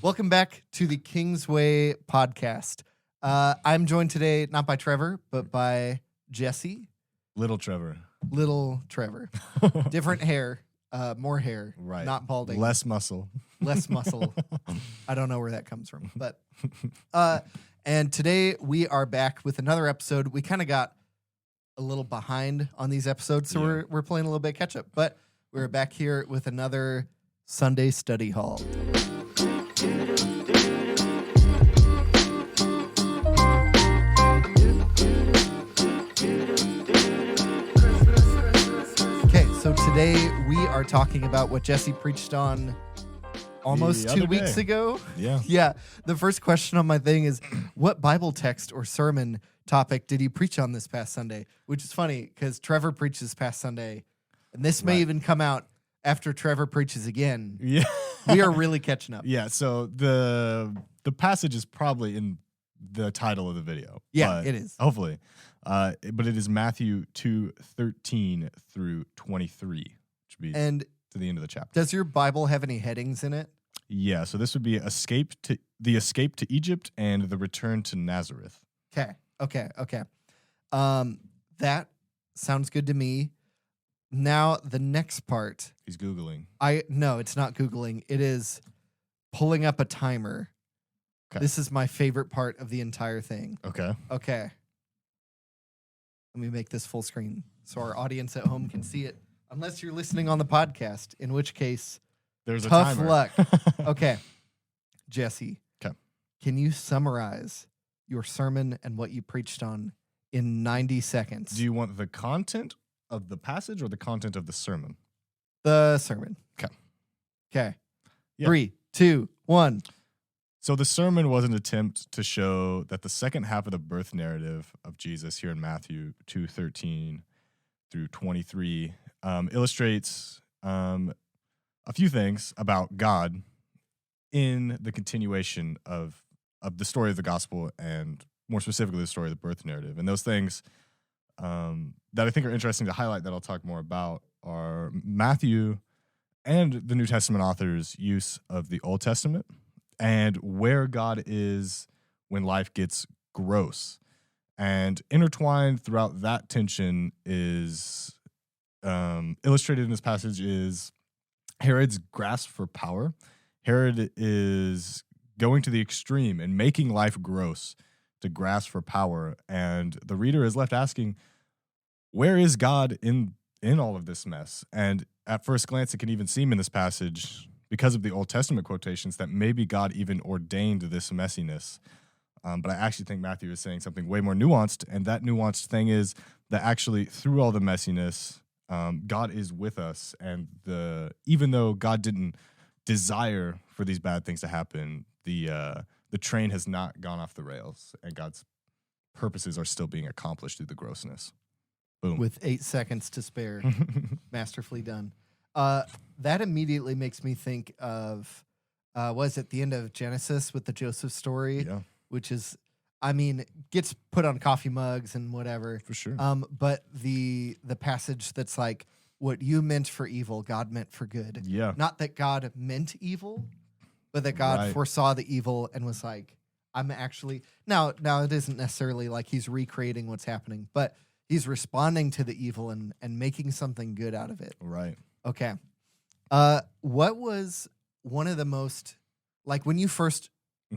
Welcome back to the Kingsway podcast. I'm joined today not by Trevor, but by Jesse. Little Trevor. Little Trevor. Different hair, more hair, Right. not balding. Less muscle. Less muscle. I don't know where that comes from. But and today we are back with another episode. We kind of got a little behind on these episodes, so we're playing a little bit catch up. But we're back here with another Sunday study hall. So today we are talking about what Jesse preached on almost 2 weeks ago. Yeah. The first question on my thing is, what Bible text or sermon topic did he preach on this past Sunday? Which is funny because Trevor preached this past Sunday, and this may even come out after Trevor preaches again. Yeah. We are really catching up. Yeah. So the passage is probably in the title of the video. Yeah, it is. Hopefully. But it is Matthew 2:13 through 23, which would be to the end of the chapter. Does your Bible have any headings in it? Yeah, so this would be the escape to Egypt and the return to Nazareth. Okay. That sounds good to me. Now the next part. He's Googling. No, it's not Googling. It is pulling up a timer. Okay. This is my favorite part of the entire thing. Okay. Let me make this full screen so our audience at home can see it. Unless you're listening on the podcast, in which case, there's tough a timer. luck. Okay. Jesse. Okay. Can you summarize your sermon and what you preached on in 90 seconds? Do you want the content of the passage or the content of the sermon? The sermon. Okay. Yeah. 3, 2, 1. So the sermon was an attempt to show that the second half of the birth narrative of Jesus here in Matthew 2:13 through 23 illustrates a few things about God in the continuation of the story of the gospel, and more specifically the story of the birth narrative. And those things that I think are interesting to highlight that I'll talk more about are Matthew and the New Testament authors' use of the Old Testament and where God is when life gets gross. And intertwined throughout that tension is illustrated in this passage is Herod's grasp for power. Herod is going to the extreme and making life gross to grasp for power. And the reader is left asking, where is God in all of this mess? And at first glance, it can even seem in this passage, because of the Old Testament quotations, that maybe God even ordained this messiness. But I actually think Matthew is saying something way more nuanced, and that nuanced thing is that actually through all the messiness, God is with us, and even though God didn't desire for these bad things to happen, the train has not gone off the rails, and God's purposes are still being accomplished through the grossness. Boom. With 8 seconds to spare. Masterfully done. That immediately makes me think of, was it the end of Genesis with the Joseph story? Yeah. Which is, gets put on coffee mugs and whatever. For sure. But the passage that's like, what you meant for evil, God meant for good. Yeah. Not that God meant evil, but that God foresaw the evil and was like, I'm actually... Now it isn't necessarily like he's recreating what's happening, but he's responding to the evil and making something good out of it. Right. Okay. What was one of the most, like when you first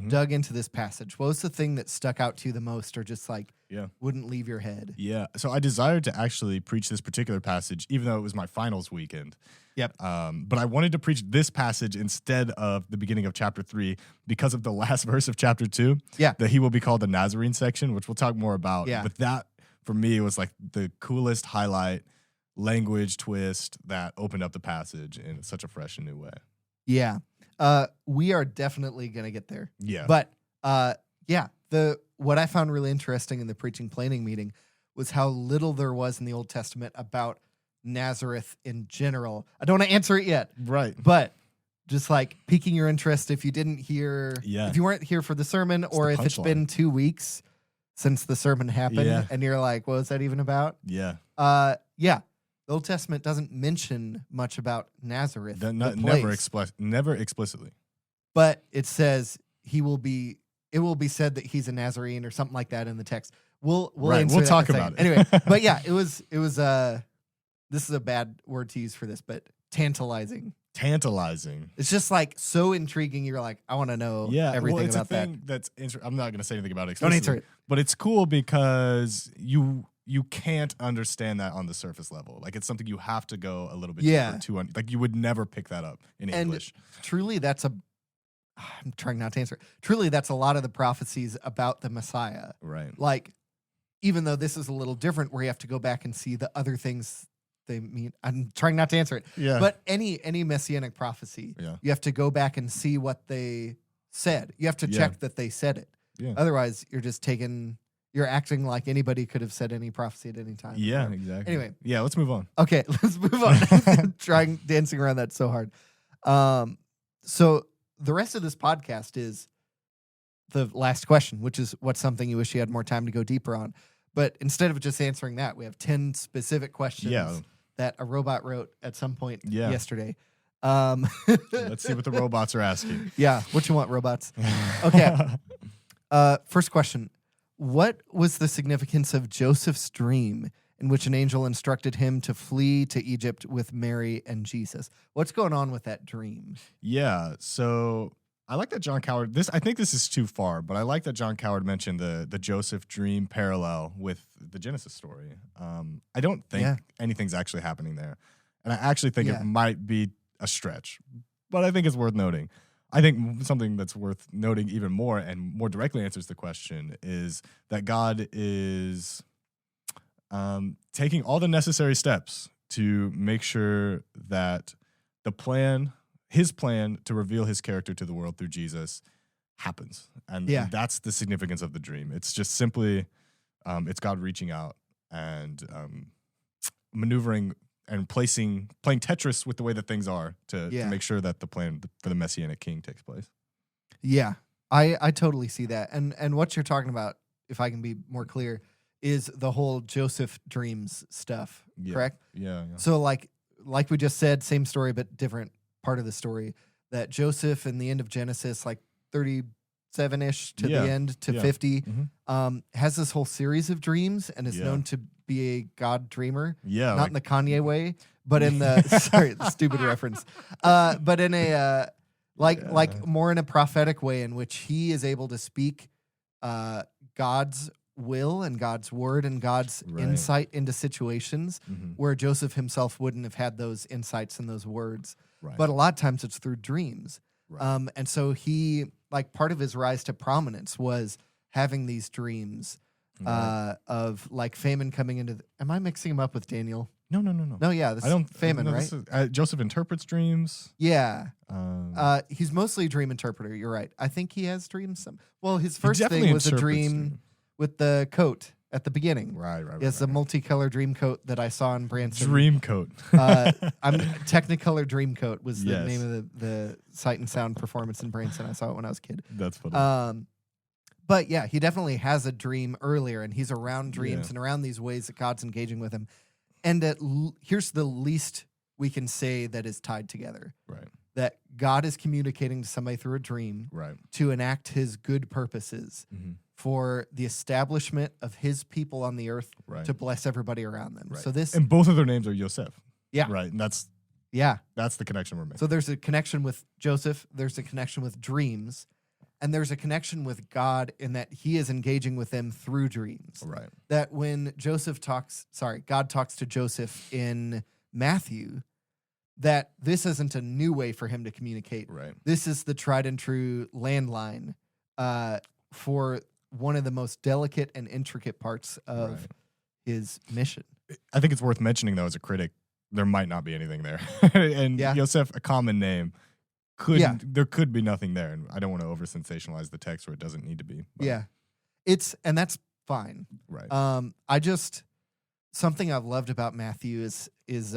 dug into this passage, what was the thing that stuck out to you the most, or just like wouldn't leave your head? Yeah. So I desired to actually preach this particular passage, even though it was my finals weekend. Yep. But I wanted to preach this passage instead of the beginning of chapter 3 because of the last verse of chapter 2. Yeah. That he will be called the Nazarene section, which we'll talk more about. Yeah. But that, for me, was like the coolest highlight language twist that opened up the passage in such a fresh and new way. Yeah. We are definitely going to get there. Yeah. But what I found really interesting in the preaching planning meeting was how little there was in the Old Testament about Nazareth in general. I don't want to answer it yet. Right. But just like piquing your interest if you didn't hear, Yeah. if you weren't here for the sermon, or if it's been 2 weeks since the sermon happened and you're like, what was that even about? Yeah. The Old Testament doesn't mention much about Nazareth. Never explicitly. but it says it will be said that he's a Nazarene or something like that in the text. We'll talk about it. Anyway, but yeah, it was this is a bad word to use for this, but tantalizing. It's just like so intriguing. You're like, I want to know everything about that. I'm not going to say anything about it. Don't answer it. But it's cool because you can't understand that on the surface level. Like it's something you have to go a little bit deeper to. Like you would never pick that up in English. Truly, I'm trying not to answer it. Truly, that's a lot of the prophecies about the Messiah. Right. Like, even though this is a little different, where you have to go back and see the other things they mean. I'm trying not to answer it. Yeah. But any messianic prophecy, you have to go back and see what they said. You have to check that they said it. Yeah. Otherwise, you're acting like anybody could have said any prophecy at any time. Yeah, exactly. Anyway. Yeah, let's move on. Okay, let's move on. Dancing around that so hard. So the rest of this podcast is the last question, which is what's something you wish you had more time to go deeper on. But instead of just answering that, we have 10 specific questions that a robot wrote at some point yesterday. Let's see what the robots are asking. Yeah, what you want, robots? Okay. First question. What was the significance of Joseph's dream in which an angel instructed him to flee to Egypt with Mary and Jesus? What's going on with that dream? Yeah, so I like that John Coward, I think this is too far, but I like that John Coward mentioned the Joseph dream parallel with the Genesis story. I don't think anything's actually happening there. And I actually think it might be a stretch, but I think it's worth noting. I think something that's worth noting even more and more directly answers the question is that God is taking all the necessary steps to make sure that his plan to reveal his character to the world through Jesus happens. And that's the significance of the dream. It's just simply, it's God reaching out and maneuvering and playing Tetris with the way that things are to make sure that the plan for the Messianic King takes place. Yeah, I totally see that. And what you're talking about, if I can be more clear, is the whole Joseph dreams stuff, correct? Yeah. So like we just said, same story, but different part of the story, that Joseph in the end of Genesis, like 37-ish to the end to 50, has this whole series of dreams and is known to be a God dreamer. Yeah. Not in the Kanye way, but in the, sorry, the stupid reference. But in a, like more in a prophetic way in which he is able to speak God's will and God's word and God's insight into situations where Joseph himself wouldn't have had those insights and those words. Right. But a lot of times it's through dreams. Right. And so he, like, part of his rise to prominence was having these dreams of like famine coming into am I mixing him up with Daniel? No. No, yeah, this is famine, right? Joseph interprets dreams. Yeah. He's mostly a dream interpreter. You're right. I think he has dreams. Well, his first thing was a dream with the coat at the beginning. Right. It's a multicolor dream coat that I saw in Branson. Dream coat. Technicolor Dream Coat was the name of the Sight and Sound performance in Branson. I saw it when I was a kid. That's funny. But yeah, he definitely has a dream earlier, and he's around dreams and around these ways that God's engaging with him. And here's the least we can say that is tied together. Right. That God is communicating to somebody through a dream to enact his good purposes for the establishment of his people on the earth to bless everybody around them. Right. So and both of their names are Yosef. Yeah. Right. And that's the connection we're making. So there's a connection with Joseph, there's a connection with dreams, and there's a connection with God in that he is engaging with them through dreams. Right. That when God talks to Joseph in Matthew, that this isn't a new way for him to communicate. Right. This is the tried and true landline for one of the most delicate and intricate parts of his mission. I think it's worth mentioning, though, as a critic, there might not be anything there. And Yosef, a common name, there could be nothing there. And I don't want to over sensationalize the text where it doesn't need to be. But. Yeah. And that's fine. Right. Something I've loved about Matthew is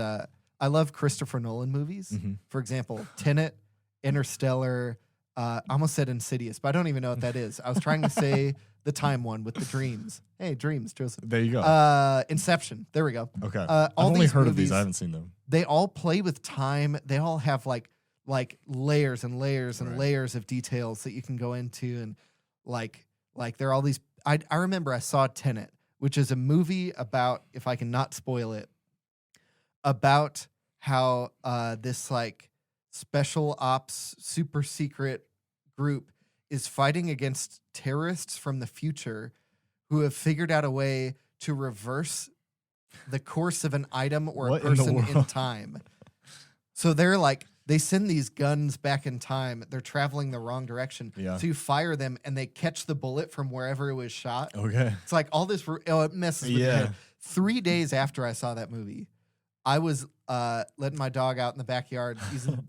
I love Christopher Nolan movies. For example, Tenet, Interstellar, I almost said Insidious, but I don't even know what that is. I was trying to say the time one with the dreams. Hey, dreams, Joseph. There you go. Inception. There we go. Okay. I've only heard of these. I haven't seen them. They all play with time. They all have like like layers and layers and layers of details that you can go into, and like there are all these. I remember I saw Tenet, which is a movie about, if I can not spoil it, about how this like special ops super secret group is fighting against terrorists from the future who have figured out a way to reverse the course of an item or a person in time. So they're like, they send these guns back in time. They're traveling the wrong direction. Yeah. So you fire them and they catch the bullet from wherever it was shot. Okay. It's like all this, it messes with your head. 3 days after I saw that movie, I was letting my dog out in the backyard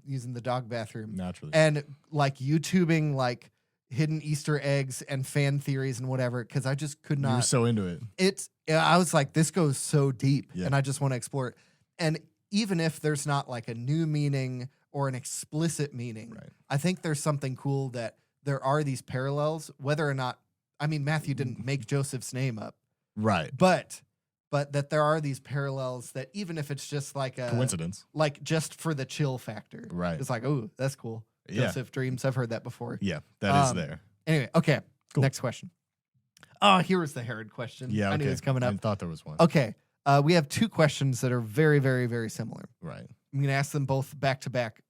using the dog bathroom. Naturally. And like YouTubing like hidden Easter eggs and fan theories and whatever, because I just could not. You were so into it. I was like, this goes so deep, Yeah. and I just want to explore it. And even if there's not like a new meaning or an explicit meaning, I think there's something cool that there are these parallels, whether or not, I mean, Matthew didn't make Joseph's name up. Right. But that there are these parallels that even if it's just like a coincidence, like just for the chill factor, right? It's like, oh, that's cool. Joseph dreams. I've heard that before. Yeah, that is there. Anyway, okay. Cool. Next question. Oh, here was the Herod question. Yeah, I knew it was coming up. I thought there was one. Okay. We have 2 questions that are very, very, very similar. Right. I'm going to ask them both back to back.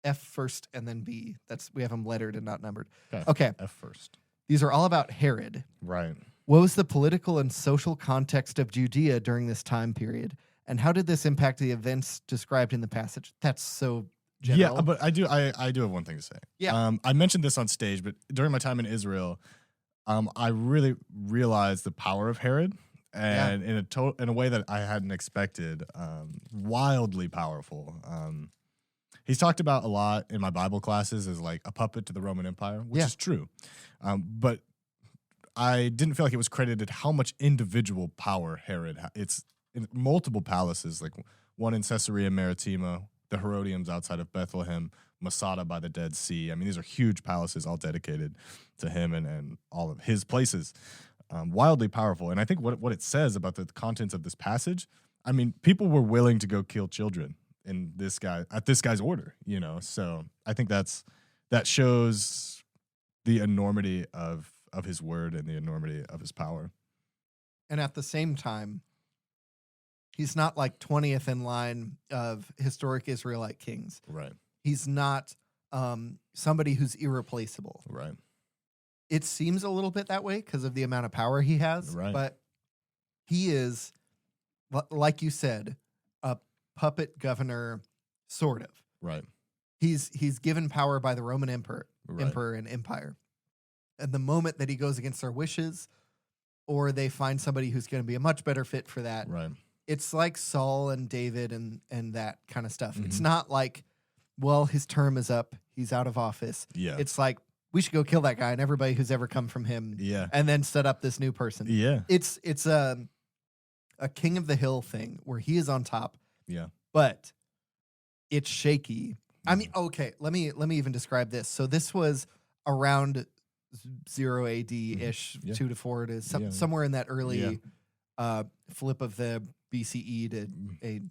F first and then B. We have them lettered and not numbered. Okay. F first. These are all about Herod. Right. What was the political and social context of Judea during this time period? And how did this impact the events described in the passage? That's so general. Yeah, but I do have one thing to say. Yeah. I mentioned this on stage, but during my time in Israel, I really realized the power of Herod, and in a way that I hadn't expected. Wildly powerful. He's talked about a lot in my Bible classes as like a puppet to the Roman Empire, which is true. But I didn't feel like it was credited how much individual power Herod had. It's in multiple palaces, like one in Caesarea Maritima, the Herodiums outside of Bethlehem, Masada by the Dead Sea. I mean, these are huge palaces all dedicated to him and all of his places. Wildly powerful. And I think what it says about the contents of this passage, I mean, people were willing to go kill children in at this guy's order, you know? So I think that shows the enormity of his word and the enormity of his power. And at the same time, he's not like 20th in line of historic Israelite kings. Right. He's not somebody who's irreplaceable. Right. It seems a little bit that way because of the amount of power he has. Right. But he is, like you said, a puppet governor, sort of. Right. He's given power by the Roman emperor and empire. And the moment that he goes against their wishes, or they find somebody who's going to be a much better fit for that, right. It's like Saul and David and that kind of stuff. Mm-hmm. It's not like, well, his term is up, he's out of office. Yeah. It's like, we should go kill that guy and everybody who's ever come from him. Yeah. And then set up this new person. Yeah. It's a king of the hill thing where he is on top. Yeah. But it's shaky. I mean, okay, let me even describe this. So this was around 0 AD ish, 2 to 4 to somewhere in that early flip of the BCE to AD.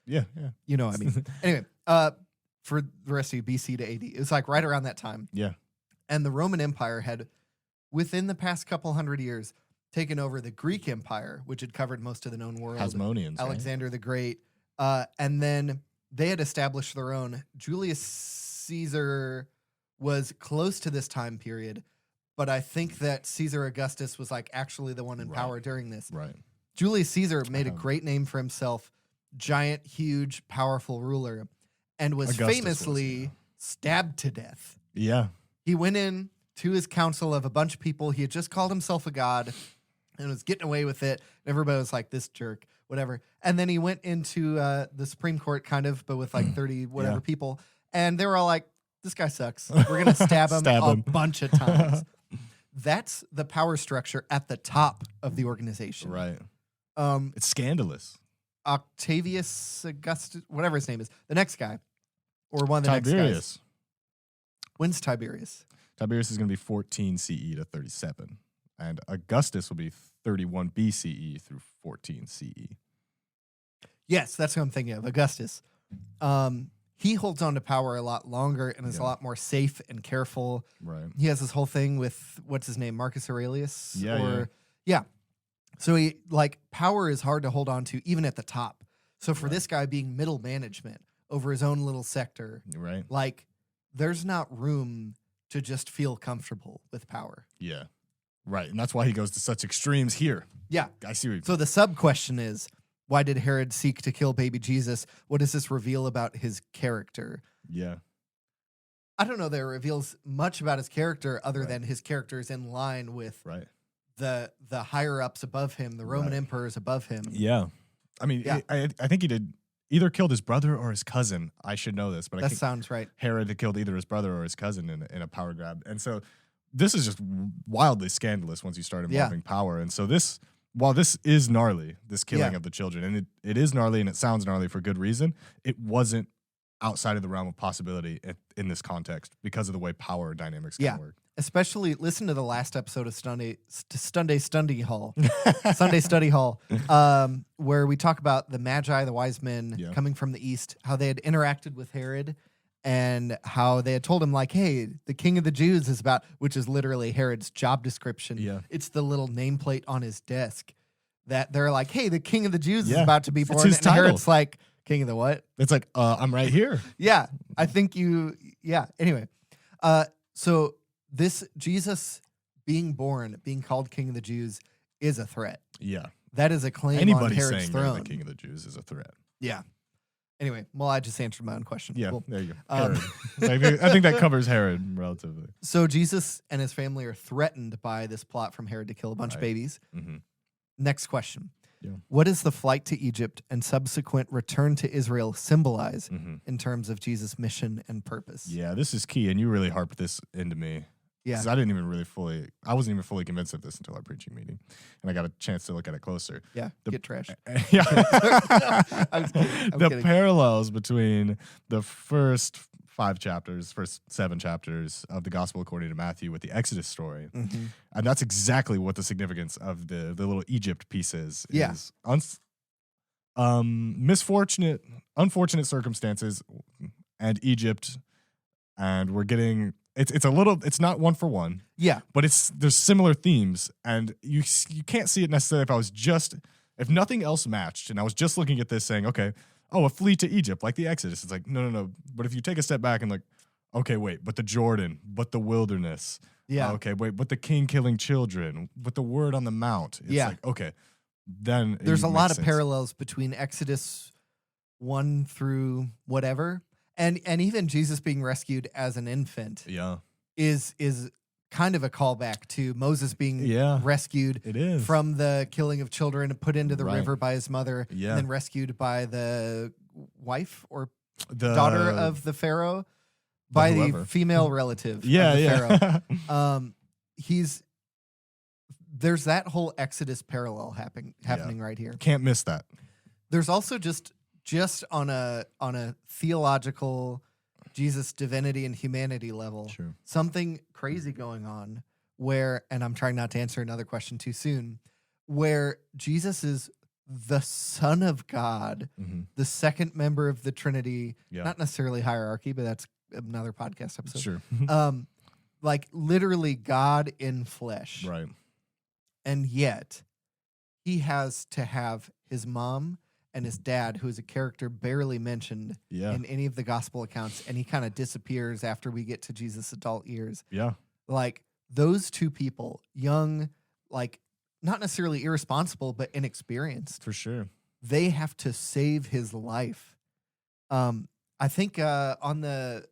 Yeah. You know what I mean? Anyway, for the rest of you, BC to AD. It was like right around that time. Yeah. And the Roman Empire had, within the past couple hundred years, taken over the Greek Empire, which had covered most of the known world. Hasmoneans, Alexander the Great. And then they had established their own. Julius Caesar was close to this time period, but I think that Caesar Augustus was like actually the one in power during this. Right. Julius Caesar made a great name for himself, giant, huge, powerful ruler, and was famously stabbed to death. Yeah. He went in to his council of a bunch of people. He had just called himself a god and was getting away with it. And everybody was like, this jerk, whatever. And then he went into the Supreme Court kind of, but with like 30 whatever people. And they were all like, this guy sucks. We're going to stab him a bunch of times. That's the power structure at the top of the organization. Right. It's scandalous. Octavius Augustus, whatever his name is, the next guy, or one of the next guys. When's Tiberius? Tiberius is going to be 14 CE to 37. And Augustus will be 31 BCE through 14 CE. Yes, that's what I'm thinking of. Augustus. he holds on to power a lot longer and is a lot more safe and careful. Right. He has this whole thing with, what's his name, Marcus Aurelius? Yeah. So he, like, power is hard to hold on to even at the top. So for this guy being middle management over his own little sector, right, like, there's not room to just feel comfortable with power. Yeah. Right. And that's why he goes to such extremes here. Yeah. I see what So the sub question is, why did Herod seek to kill baby Jesus? What does this reveal about his character? Yeah. I don't know that it reveals much about his character other than his character is in line with the higher ups above him, the Roman emperors above him. Yeah. I mean, I think he did either killed his brother or his cousin. I should know this, but that sounds right. Herod had killed either his brother or his cousin in a power grab. And so this is just wildly scandalous once you start involving power. And so this, while this is gnarly, this killing of the children, and it is gnarly and it sounds gnarly for good reason, it wasn't outside of the realm of possibility in this context because of the way power dynamics can work. Especially listen to the last episode of Sunday Study Hall, Sunday Study Hall, where we talk about the Magi, the wise men coming from the east, how they had interacted with Herod, and how they had told him, like, hey, the King of the Jews is about, which is literally Herod's job description. Yeah. It's the little nameplate on his desk that they're like, hey, the King of the Jews is about to be born. It's his title. Herod's like, King of the what? It's like, I'm right here. Yeah, I think anyway. So this Jesus being born, being called King of the Jews is a threat. Yeah. That is a claim Anybody on Herod's saying throne. they're the King of the Jews is a threat. Yeah. Anyway, well, I just answered my own question. Yeah, cool. there you go. Herod. I think that covers Herod relatively. So Jesus and his family are threatened by this plot from Herod to kill a bunch of babies. Mm-hmm. Next question. Yeah. What does the flight to Egypt and subsequent return to Israel symbolize in terms of Jesus' mission and purpose? Yeah, this is key, and you really harped this into me. Yeah. Because I wasn't even fully convinced of this until our preaching meeting, and I got a chance to look at it closer. Yeah, get trash. Yeah. I'm kidding. The parallels between the first 7 chapters of the Gospel according to Matthew with the Exodus story. Mm-hmm. And that's exactly what the significance of the little Egypt piece is. Yeah. Unfortunate circumstances and Egypt, and we're getting it's not one for one. Yeah. But there's similar themes, and you can't see it necessarily if nothing else matched, and I was just looking at this saying, okay, a flee to Egypt, like the Exodus. It's like, no. But if you take a step back and like, okay, wait, but the Jordan, but the wilderness. Yeah. Okay, wait, but the king killing children, but the word on the mount. It's like, okay, then there's a lot of sense. Parallels between Exodus 1 through whatever, and even Jesus being rescued as an infant. Yeah. Is kind of a callback to Moses being rescued from the killing of children and put into the river by his mother, and then rescued by the wife or the daughter of the Pharaoh, by the female relative of the Pharaoh. There's that whole Exodus parallel happening right here. Can't miss that. There's also just on a theological Jesus divinity and humanity level, something crazy going on where, and I'm trying not to answer another question too soon, where Jesus is the Son of God, the second member of the Trinity, not necessarily hierarchy, but that's another podcast episode. Sure. Like literally God in flesh. Right. And yet he has to have his mom and his dad, who is a character barely mentioned in any of the gospel accounts, and he kind of disappears after we get to Jesus' adult years. Yeah. Like those two people, young, like not necessarily irresponsible, but inexperienced. For sure. They have to save his life. I think on the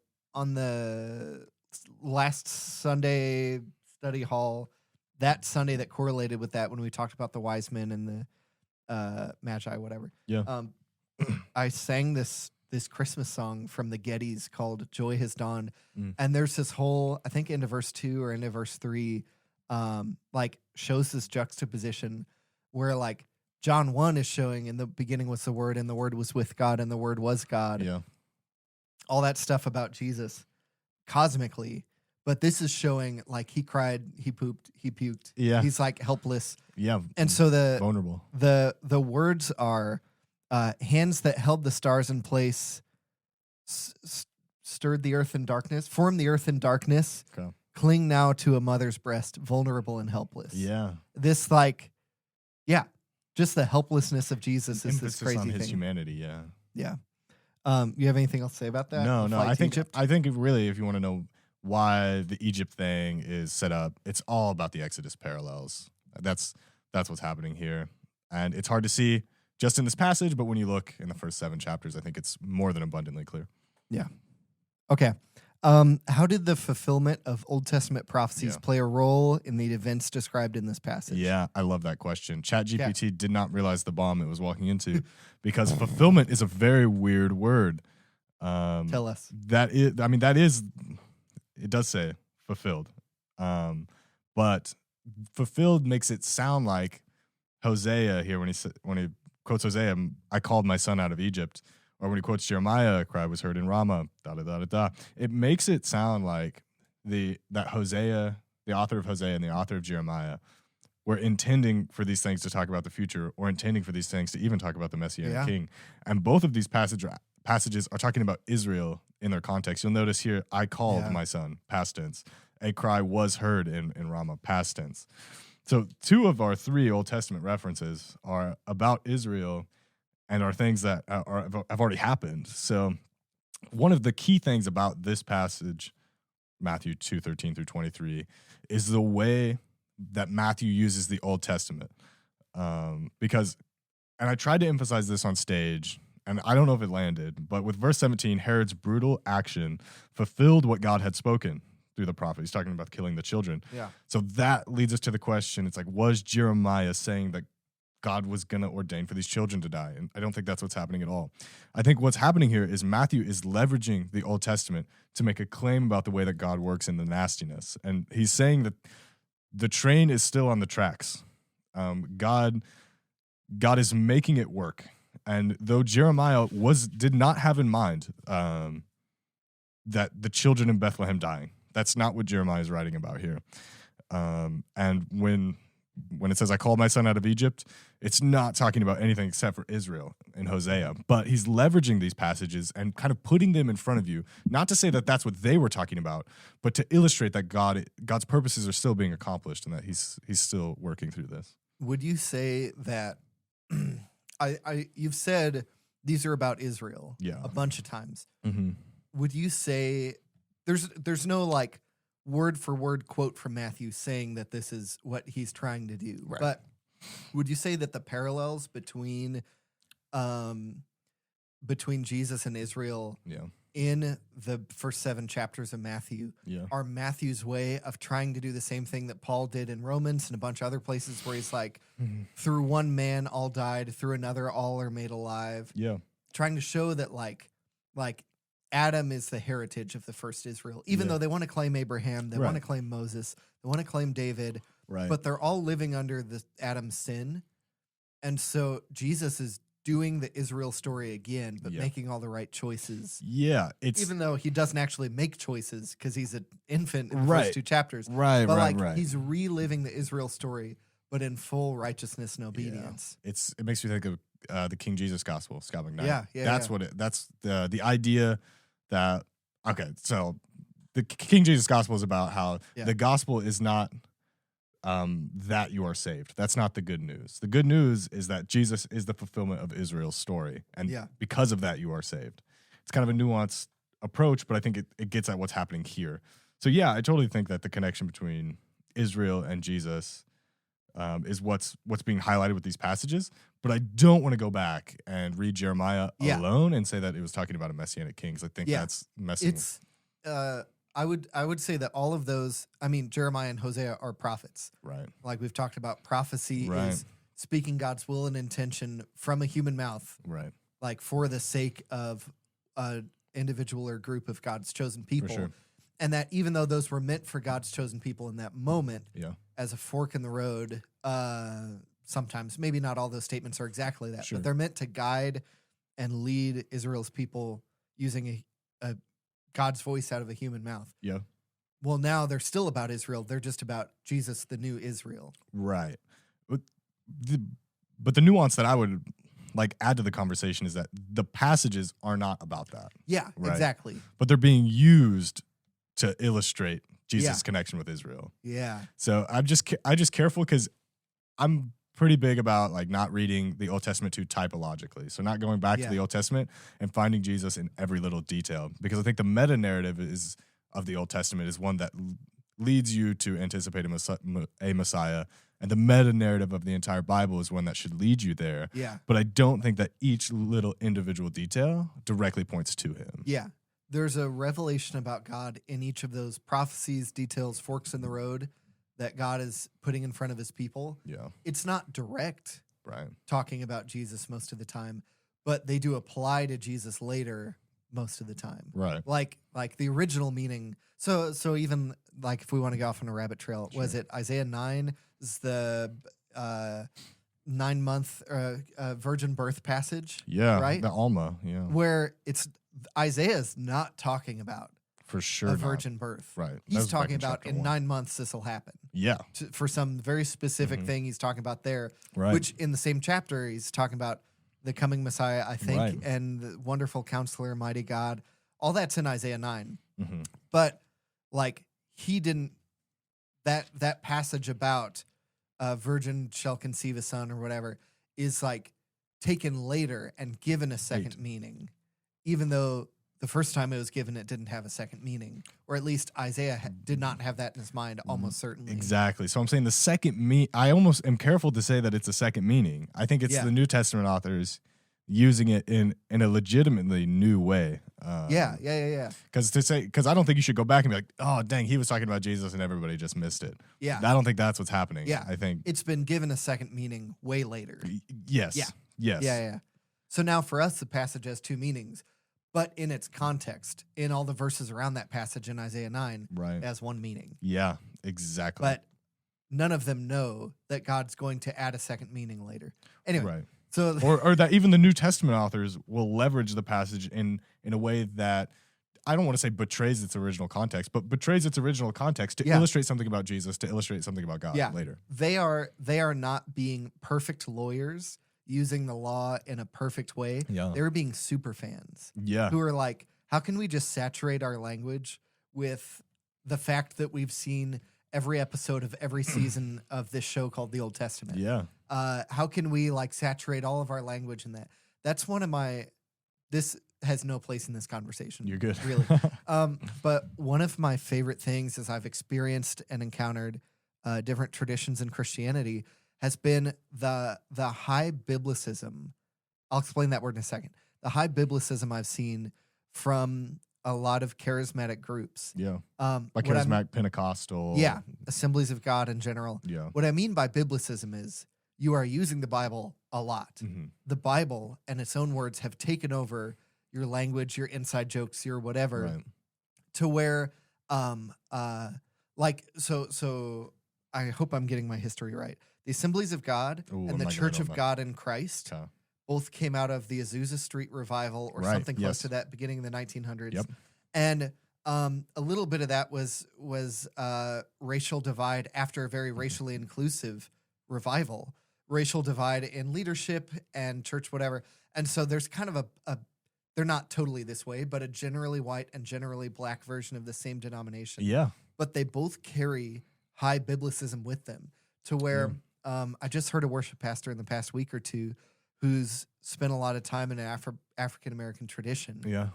last Sunday study hall, that Sunday that correlated with that when we talked about the wise men and the Magi, whatever. Yeah. I sang this Christmas song from the Gettys called "Joy Has Dawned," and there's this whole, I think, into verse 2 or into verse 3, like shows this juxtaposition where like John 1 is showing in the beginning was the Word, and the Word was with God, and the Word was God. Yeah. All that stuff about Jesus cosmically. But this is showing like he cried, he pooped, he puked. Yeah. He's like helpless. Yeah. And so vulnerable. The words are hands that held the stars in place, stirred the earth in darkness, formed the earth in darkness, Okay. cling now to a mother's breast, vulnerable and helpless. Yeah. This just the helplessness of Jesus is this crazy on his thing. humanity. Yeah. Yeah. You have anything else to say about that? No. I think Egypt? really, if you want to know why the Egypt thing is set up, it's all about the Exodus parallels. That's what's happening here, and it's hard to see just in this passage, but when you look in the first 7 chapters, I think it's more than abundantly clear. Yeah. Okay. How did the fulfillment of Old Testament prophecies play a role in the events described in this passage? Yeah, I love that question. ChatGPT did not realize the bomb it was walking into because fulfillment is a very weird word. Tell us. It does say fulfilled. But fulfilled makes it sound like Hosea here when he quotes Hosea, I called my son out of Egypt. Or when he quotes Jeremiah, a cry was heard in Ramah, It makes it sound like that Hosea, the author of Hosea and the author of Jeremiah, were intending for these things to talk about the future or intending for these things to even talk about the Messianic king. And both of these passages are talking about Israel in their context. You'll notice here, I called my son, past tense. A cry was heard in Ramah, past tense. So 2 of our 3 Old Testament references are about Israel and are things that have already happened. So one of the key things about this passage, Matthew 2:13 through 23, is the way that Matthew uses the Old Testament. Because, and I tried to emphasize this on stage, and I don't know if it landed, but with verse 17, Herod's brutal action fulfilled what God had spoken through the prophet. He's talking about killing the children. Yeah. So that leads us to the question, it's like, was Jeremiah saying that God was going to ordain for these children to die? And I don't think that's what's happening at all. I think what's happening here is Matthew is leveraging the Old Testament to make a claim about the way that God works in the nastiness. And he's saying that the train is still on the tracks. God is making it work. And though Jeremiah did not have in mind that the children in Bethlehem dying, that's not what Jeremiah is writing about here. And when it says, I called my son out of Egypt, it's not talking about anything except for Israel in Hosea. But he's leveraging these passages and kind of putting them in front of you, not to say that that's what they were talking about, but to illustrate that God's purposes are still being accomplished and that he's still working through this. Would you say that you've said these are about Israel a bunch of times. Mm-hmm. Would you say there's no like word for word quote from Matthew saying that this is what he's trying to do. Right. But would you say that the parallels between Jesus and Israel in the first 7 chapters of Matthew are Matthew's way of trying to do the same thing that Paul did in Romans and a bunch of other places where he's like, through one man all died, through another all are made alive. Yeah. Trying to show that like Adam is the heritage of the first Israel, even though they want to claim Abraham, they want to claim Moses, they want to claim David, but they're all living under the Adam's sin. And so Jesus is doing the Israel story again, but making all the right choices. Yeah. Even though he doesn't actually make choices because he's an infant in the first 2 chapters. But he's reliving the Israel story, but in full righteousness and obedience. Yeah. It makes me think of the King Jesus Gospel, Scott McKnight. That's the idea that, so the King Jesus Gospel is about how the gospel is not that you are saved. That's not the good news. The good news is that Jesus is the fulfillment of Israel's story. And because of that, you are saved. It's kind of a nuanced approach, but I think it gets at what's happening here. So I totally think that the connection between Israel and Jesus is what's being highlighted with these passages. But I don't want to go back and read Jeremiah alone and say that it was talking about a messianic king, because I think that's messing. It's I would say that all of those, I mean, Jeremiah and Hosea are prophets. Right. Like we've talked about, prophecy is speaking God's will and intention from a human mouth. Right. Like for the sake of an individual or group of God's chosen people. For sure. And that even though those were meant for God's chosen people in that moment, as a fork in the road, sometimes, maybe not all those statements are exactly that, but they're meant to guide and lead Israel's people using a God's voice out of a human mouth. Yeah. Well, now they're still about Israel. They're just about Jesus, the new Israel. Right. But the nuance that I would like add to the conversation is that the passages are not about that. Yeah, right? Exactly. But they're being used to illustrate Jesus' connection with Israel. Yeah. So I just careful because I'm pretty big about like not reading the Old Testament too typologically. So not going back to the Old Testament and finding Jesus in every little detail, because I think the meta narrative of the Old Testament is one that leads you to anticipate a Messiah, and the meta narrative of the entire Bible is one that should lead you there. Yeah. But I don't think that each little individual detail directly points to him. Yeah. There's a revelation about God in each of those prophecies, details, forks in the road that God is putting in front of his people. Yeah. It's not direct Right. talking about Jesus most of the time, but they do apply to Jesus later most of the time. Right. Like the original meaning. So even like if we want to go off on a rabbit trail, was it Isaiah 9 is the 9-month virgin birth passage? Yeah. Right? The Alma. Yeah. Where Isaiah's not talking about for sure a virgin birth. Right. He's talking about in 9 months this will happen. Yeah. For some very specific thing he's talking about there. Right. Which in the same chapter he's talking about the coming Messiah, I think, Right. and the wonderful counselor, mighty God. All that's in Isaiah 9. Mm-hmm. But like he didn't that passage about virgin shall conceive a son or whatever is like taken later and given a second meaning, even though the first time it was given, it didn't have a second meaning, or at least Isaiah did not have that in his mind, almost certainly. Exactly. So I'm saying the second I almost am careful to say that it's a second meaning. I think it's the New Testament authors using it in a legitimately new way. Yeah. Because I don't think you should go back and be like, oh, dang, he was talking about Jesus and everybody just missed it. Yeah. I don't think that's what's happening. Yeah. I think it's been given a second meaning way later. Yes. Yeah. Yes. Yeah. So now for us, the passage has two meanings, but in its context, in all the verses around that passage in Isaiah 9, it has one meaning. Yeah, exactly. But none of them know that God's going to add a second meaning later. Anyway. Right. So or that even the New Testament authors will leverage the passage in a way that I don't want to say betrays its original context, but betrays its original context to illustrate something about Jesus, to illustrate something about God later. They are not being perfect lawyers using the law in a perfect way. Yeah. They're being super fans. Yeah. Who are like, how can we just saturate our language with the fact that we've seen every episode of every season of this show called The Old Testament? Yeah. How can we like saturate all of our language in that? That's one of my, this has no place in this conversation. You're good. Really. But one of my favorite things as I've experienced and encountered different traditions in Christianity has been the high biblicism. I'll explain that word in a second. The high biblicism I've seen from a lot of charismatic groups. Yeah. By charismatic Pentecostal. Yeah. Assemblies of God in general. Yeah. What I mean by biblicism is you are using the Bible a lot. Mm-hmm. The Bible and its own words have taken over your language, your inside jokes, your whatever, to where, so I hope I'm getting my history right. The Assemblies of God and the Church of God in Christ both came out of the Azusa Street Revival or something close to that, beginning in the 1900s. Yep. And a little bit of that was racial divide after a very racially inclusive revival, racial divide in leadership and church, whatever. And so there's kind of a they're not totally this way, but a generally white and generally black version of the same denomination. Yeah. But they both carry high biblicism with them to where I just heard a worship pastor in the past week or two who's spent a lot of time in an African-American tradition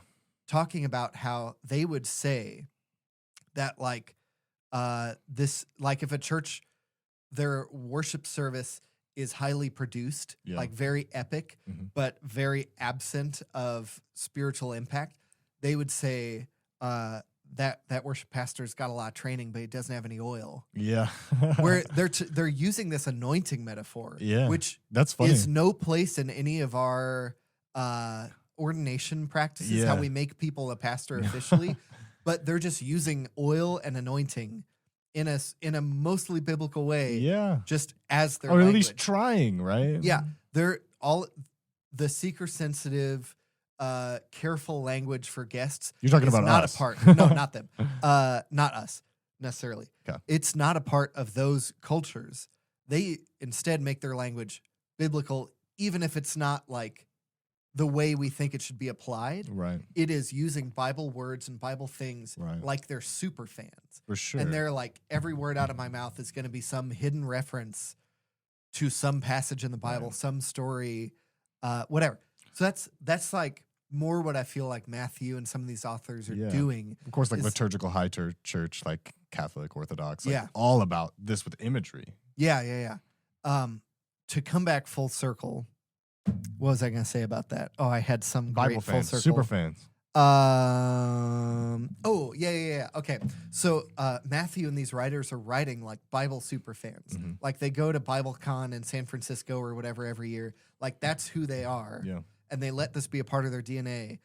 talking about how they would say that like if a church, their worship service is highly produced, like very epic, but very absent of spiritual impact, they would say that worship pastor's got a lot of training, but he doesn't have any oil. Yeah. Where they're using this anointing metaphor, which that's funny. Is no place in any of our ordination practices, how we make people a pastor officially, but they're just using oil and anointing in a mostly biblical way, just as their language. At least trying, right? Yeah, they're all the seeker-sensitive, careful language for guests. You're talking about not us. a part. No, not them. Not us necessarily. Okay. It's not a part of those cultures. They instead make their language biblical, even if it's not like the way we think it should be applied, right? It is using Bible words and Bible things Right. like they're super fans. For sure. And they're like, every word out of my mouth is going to be some hidden reference to some passage in the Bible, some story, whatever. So that's like more what I feel like Matthew and some of these authors are doing. Of course, like liturgical high church, like Catholic, Orthodox, like all about this with imagery. Yeah. To come back full circle, what was I going to say about that? Oh, I had some Bible great fans, full circle. super fans. Oh, yeah. Okay. So Matthew and these writers are writing like Bible super fans. Mm-hmm. Like they go to BibleCon in San Francisco or whatever every year. Like that's who they are. Yeah. And they let this be a part of their DNA.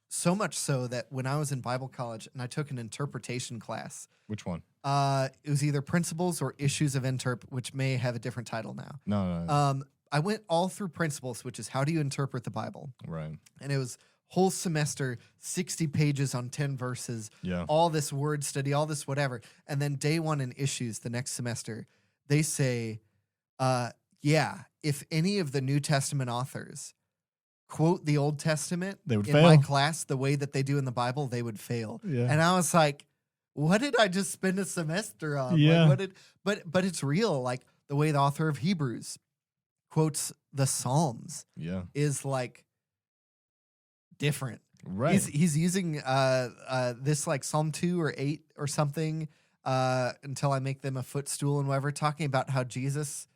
So much so that when I was in Bible college and I took an interpretation class. Which one? It was either Principles or Issues of Interp, which may have a different title now. No. I went all through Principles, which is how do you interpret the Bible. Right. And it was whole semester, 60 pages on 10 verses, all this word study, all this whatever. And then day one in Issues the next semester, they say, if any of the New Testament authors quote the Old Testament in my class the way that they do in the Bible, they would fail. Yeah. And I was like, what did I just spend a semester on? Yeah. Like, but it's real. Like the way the author of Hebrews quotes the Psalms is like different. Right. He's using this like Psalm 2 or 8 or something until I make them a footstool and whatever, talking about how Jesus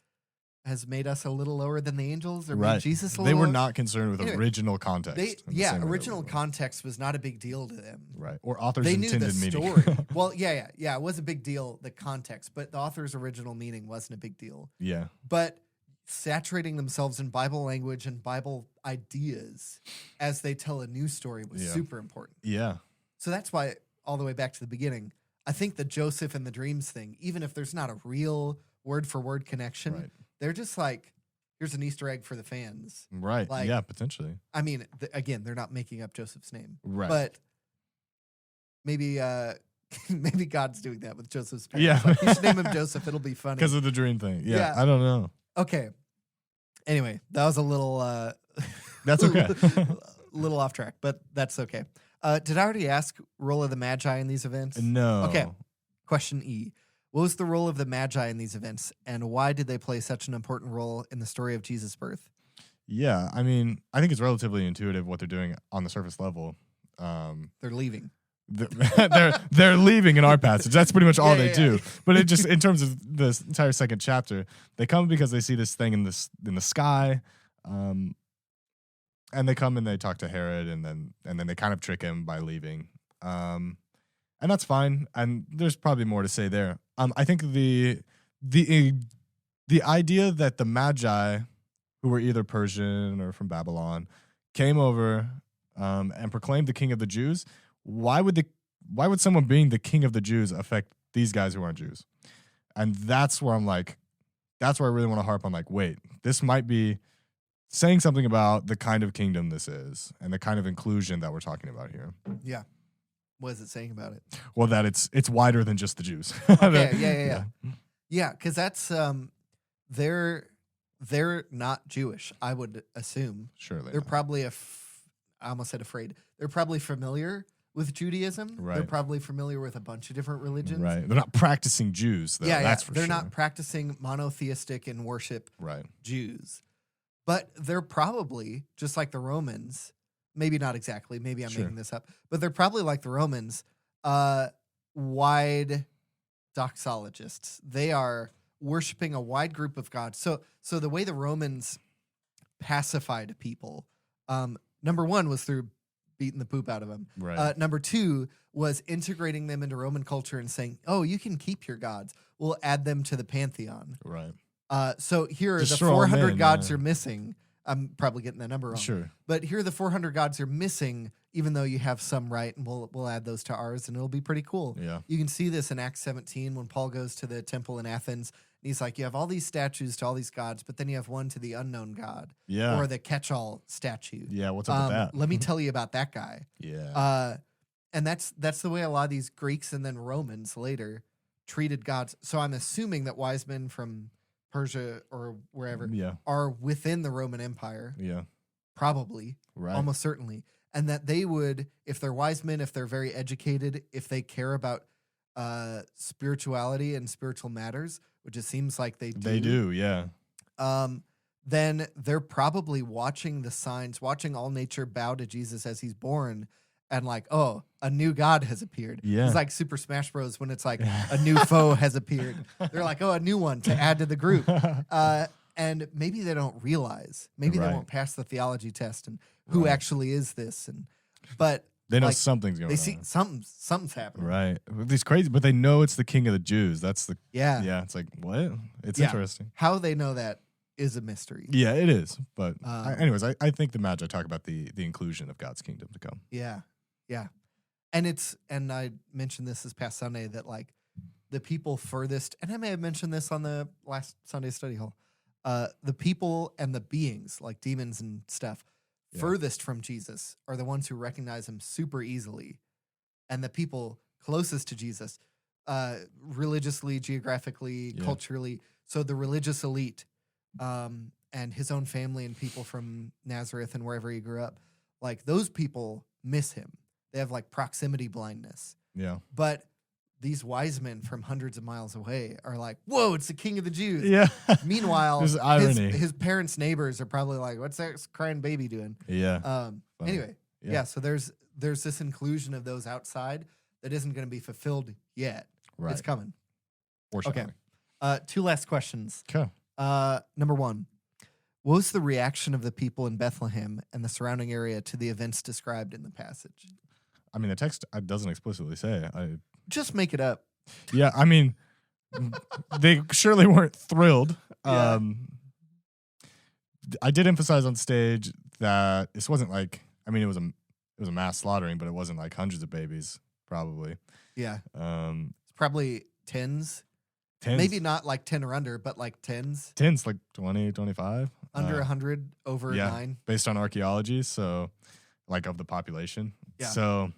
has made us a little lower than the angels, or made Jesus a little They were lower. not concerned with original context. Original context was not a big deal to them. Right. Or author's they knew intended the meaning. story. Well, yeah. It was a big deal, the context, but the author's original meaning wasn't a big deal. Yeah. But saturating themselves in Bible language and Bible ideas as they tell a new story was super important. Yeah. So that's why, all the way back to the beginning, I think the Joseph and the dreams thing, even if there's not a real word-for-word connection, they're just like, here's an Easter egg for the fans. Right. Like, yeah, potentially. I mean, again, they're not making up Joseph's name. Right. But maybe maybe God's doing that with Joseph's parents. Yeah. Like, you should name him Joseph. It'll be funny. Because of the dream thing. Yeah. I don't know. Okay. Anyway, that was a little... that's okay. little off track, but that's okay. Did I already ask role of the Magi in these events? No. Okay. Question E. What was the role of the Magi in these events, and why did they play such an important role in the story of Jesus' birth? Yeah, I mean, I think it's relatively intuitive what they're doing on the surface level. They're leaving. They're leaving in our passage. That's pretty much all they do. But it just, in terms of this entire second chapter, they come because they see this thing in the sky, and they come and they talk to Herod, and then they kind of trick him by leaving. And that's fine. And there's probably more to say there. I think the idea that the Magi, who were either Persian or from Babylon, came over and proclaimed the King of the Jews. Why would someone being the King of the Jews affect these guys who aren't Jews? And that's where that's where I really want to harp on. Like, wait, this might be saying something about the kind of kingdom this is and the kind of inclusion that we're talking about here. Yeah. What is it saying about it? Well, that it's wider than just the Jews. Okay, yeah, because that's they're not Jewish, I would assume. Surely they're probably I almost said afraid. They're probably familiar with Judaism. Right. They're probably familiar with a bunch of different religions. Right. They're not practicing Jews, though. That's for they're sure. not practicing monotheistic and worship right. Jews. But they're probably, just like the Romans, maybe not exactly, maybe I'm making this up, but they're probably like the Romans, wide doxologists. They are worshiping a wide group of gods. So the way the Romans pacified people, number one was through beating the poop out of them. Right. Number two was integrating them into Roman culture and saying, oh, you can keep your gods. We'll add them to the pantheon. Right. So here Just the throw 'em 400 in, gods are missing. I'm probably getting that number wrong. Sure. But here the 400 gods are missing, even though you have some right, and we'll add those to ours, and it'll be pretty cool. Yeah. You can see this in Acts 17 when Paul goes to the temple in Athens, and he's like, you have all these statues to all these gods, but then you have one to the unknown god. Yeah. Or the catch-all statue. Yeah, what's up with that? Let me tell you about that guy. Yeah. And that's the way a lot of these Greeks and then Romans later treated gods. So I'm assuming that wise men from Persia or wherever Yeah. are within the Roman Empire. Yeah. Probably. Right. Almost certainly. And that they would, if they're wise men, if they're very educated, if they care about spirituality and spiritual matters, which it seems like they do. They do, yeah. Then they're probably watching the signs, watching all nature bow to Jesus as he's born, and like, oh, a new God has appeared. Yeah. It's like Super Smash Bros. When it's like a new foe has appeared. They're like, oh, a new one to add to the group. And maybe they don't realize. Maybe they won't pass the theology test and who actually is this. But they know something's going on. They see something's happening. Right. These crazy, but they know it's the King of the Jews. That's the Yeah. It's like, what? It's interesting. How they know that is a mystery. Yeah, it is. But anyways, I think the Magi talk about the inclusion of God's kingdom to come. Yeah. Yeah. And I mentioned this past Sunday that like the people furthest, and I may have mentioned this on the last Sunday study hall, the people and the beings like demons and stuff furthest from Jesus are the ones who recognize him super easily. And the people closest to Jesus, religiously, geographically, culturally. So the religious elite and his own family and people from Nazareth and wherever he grew up, like those people miss him. They have like proximity blindness. Yeah. But these wise men from hundreds of miles away are like, whoa, it's the King of the Jews. Yeah. Meanwhile, there's irony. His parents' neighbors are probably like, what's that crying baby doing? Yeah. Anyway, so there's this inclusion of those outside that isn't going to be fulfilled yet. Right. It's coming. Okay. 2 last questions. Okay. Number 1. What was the reaction of the people in Bethlehem and the surrounding area to the events described in the passage? I mean, the text doesn't explicitly say. Just make it up. Yeah, I mean, they surely weren't thrilled. Yeah. I did emphasize on stage that this wasn't like, I mean, it was a mass slaughtering, but it wasn't like hundreds of babies, probably. Yeah. It's probably tens. Maybe not like 10 or under, but like tens. Tens, like 20, 25. Under 100, over 9. Based on archaeology, so like of the population. Yeah. So,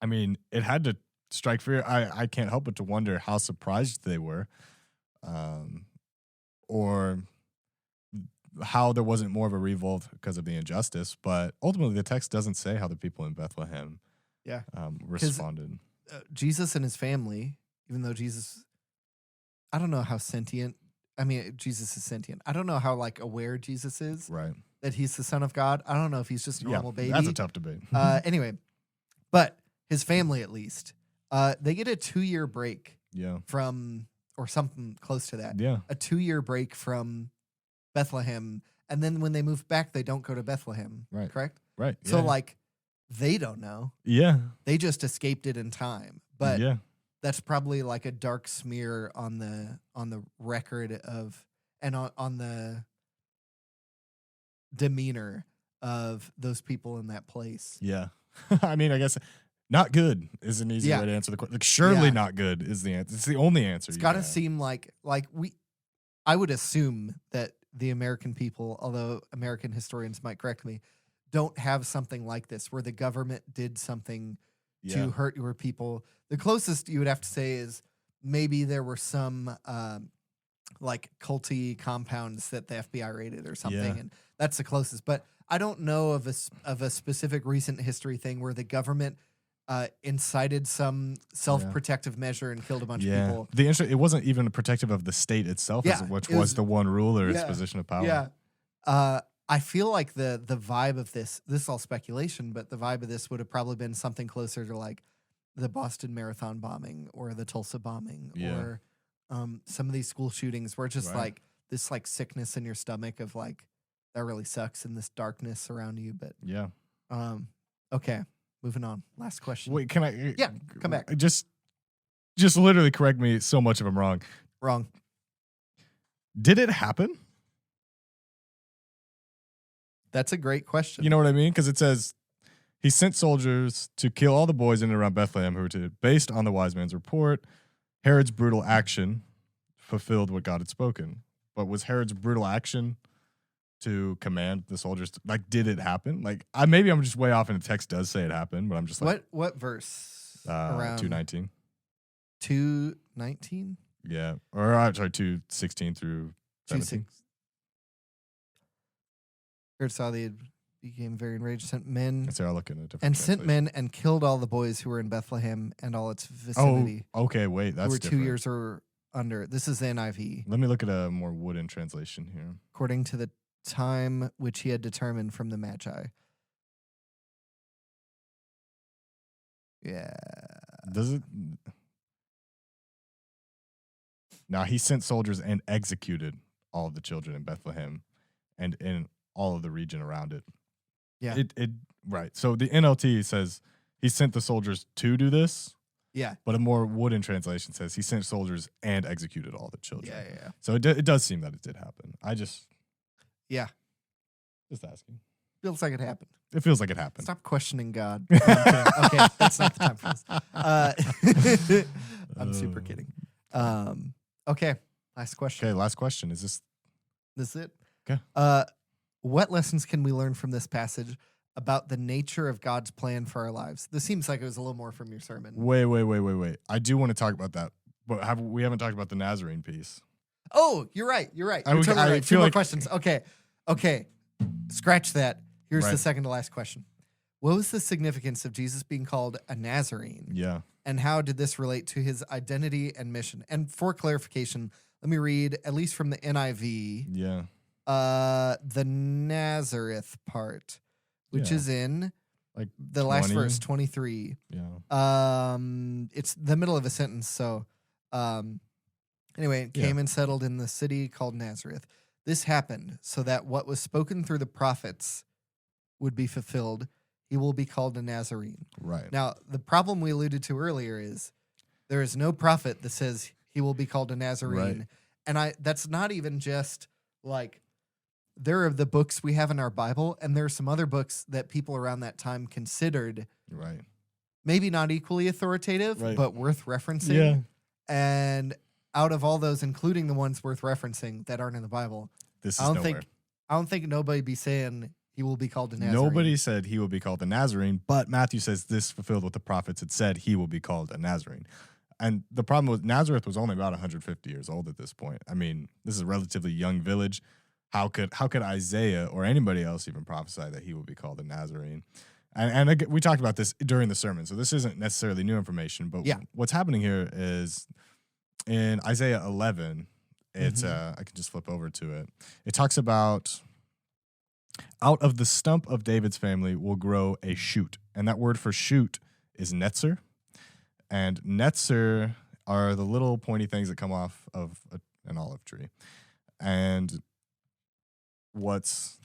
I mean, it had to strike fear. I can't help but to wonder how surprised they were, or how there wasn't more of a revolt because of the injustice. But ultimately, the text doesn't say how the people in Bethlehem responded. Jesus and his family, even though Jesus, I don't know how sentient. I mean, Jesus is sentient. I don't know how like aware Jesus is. Right. That he's the Son of God. I don't know if he's just a normal baby. That's a tough debate. Anyway, but his family at least, they get a 2-year break. Yeah. From or something close to that. Yeah. A 2-year break from Bethlehem, and then when they move back, they don't go to Bethlehem. Right. Correct. Right. So like, they don't know. Yeah. They just escaped it in time. But that's probably like a dark smear on the record of and on the demeanor of those people in that place. Yeah. I mean, I guess not good is an easy way to answer the question. Like, surely not good is the answer. It's the only answer. It's got to seem like I would assume that the American people, although American historians might correct me, don't have something like this where the government did something to hurt your people. The closest you would have to say is maybe there were some like culty compounds that the FBI raided or something, and that's the closest. But I don't know of a specific recent history thing where the government incited some self-protective measure and killed a bunch of people. It wasn't even protective of the state itself, which was the one ruler, its position of power. Yeah. I feel like the vibe of this is all speculation, but the vibe of this would have probably been something closer to like the Boston Marathon bombing or the Tulsa bombing or some of these school shootings where it's just like this like sickness in your stomach of like, that really sucks and this darkness around you. But okay. Moving on. Last question. Wait, can I? Yeah, come back. Just literally correct me so much if I'm wrong. Wrong. Did it happen? That's a great question. You know what I mean? Because it says he sent soldiers to kill all the boys in and around Bethlehem who were based on the wise man's report. Herod's brutal action fulfilled what God had spoken. But was Herod's brutal action to command the soldiers did it happen? Like, maybe I'm just way off and the text does say it happened, but I'm just like, what verse? Around 2:19. 2:19? Yeah. Or sorry, 2:16 through 2:6. Herod saw they became very enraged, sent men So I'll look in a different and sent translation. men and killed all the boys who were in Bethlehem and all its vicinity. Oh, okay, wait, that's who were different. 2 years or under. This is the NIV. Let me look at a more wooden translation here. According to the time which he had determined from the Magi. Yeah. Does it? Now he sent soldiers and executed all of the children in Bethlehem and in all of the region around it. Yeah. It right. So the NLT says he sent the soldiers to do this. Yeah. But a more wooden translation says he sent soldiers and executed all the children. Yeah. So it does seem that it did happen. Yeah. Just asking. Feels like it happened. It feels like it happened. Stop questioning God. No, I'm kidding. Okay, that's not the time for this. I'm super kidding. Okay, last question. Okay, last question. Is this is it? Okay. What lessons can we learn from this passage about the nature of God's plan for our lives? This seems like it was a little more from your sermon. Wait. I do want to talk about that, but we haven't talked about the Nazarene piece. Oh, you're right. You're I totally right. feel Two more like- questions. Okay. Scratch that. Here's the Right. second to last question. What was the significance of Jesus being called a Nazarene? Yeah. And how did this relate to his identity and mission? And for clarification, let me read, at least from the NIV, Yeah. the Nazareth part, which Yeah. is in Like the last 20. verse, 23. Yeah. It's the middle of a sentence. So, anyway, it came and settled in the city called Nazareth. This happened so that what was spoken through the prophets would be fulfilled. He will be called a Nazarene. Right. Now, the problem we alluded to earlier is there is no prophet that says he will be called a Nazarene. Right. And that's not even just like there are the books we have in our Bible, and there are some other books that people around that time considered Right. maybe not equally authoritative, Right. but worth referencing. Yeah. And out of all those, including the ones worth referencing that aren't in the Bible, This is I don't nowhere. think nobody be saying he will be called a Nazarene. Nobody said he will be called a Nazarene, but Matthew says this fulfilled what the prophets had said, he will be called a Nazarene. And the problem was Nazareth was only about 150 years old at this point. I mean, this is a relatively young village. How could Isaiah or anybody else even prophesy that he will be called a Nazarene? And again, we talked about this during the sermon, so this isn't necessarily new information. But what's happening here is in Isaiah 11, it's I can just flip over to it. It talks about out of the stump of David's family will grow a shoot, and that word for shoot is netzer. And netzer are the little pointy things that come off of an olive tree. And what's